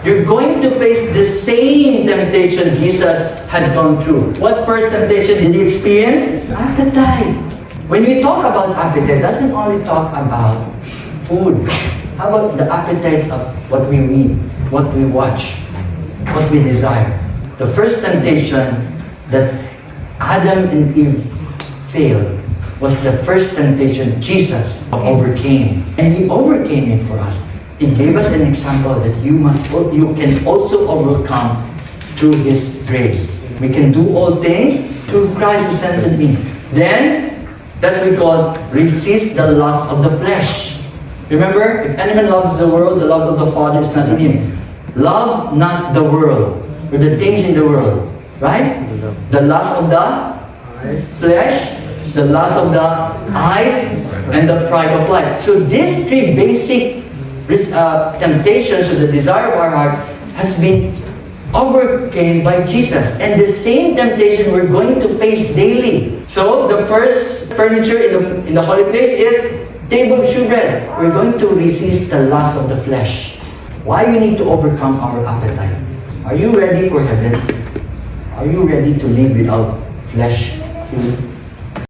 you're going to face the same temptation Jesus had gone through. What first temptation did he experience? Appetite. When we talk about appetite, it doesn't only talk about food. How about the appetite of what we read, what we watch, what we desire? The first temptation that Adam and Eve failed was the first temptation Jesus overcame. And he overcame it for us. He gave us an example that you can also overcome through His grace. We can do all things through Christ who sent me. Then, that's what we call resist the lust of the flesh. Remember, if anyone loves the world, the love of the Father is not in him. Love not the world, or the things in the world. Right? The lust of the flesh, the lust of the eyes, and the pride of life. So these three basic temptations, or the desire of our heart, has been overcame by Jesus. And the same temptation we're going to face daily. So the first furniture in the holy place is table of shewbread. We're going to resist the lust of the flesh. Why we need to overcome our appetite? Are you ready for heaven? Are you ready to live without flesh food?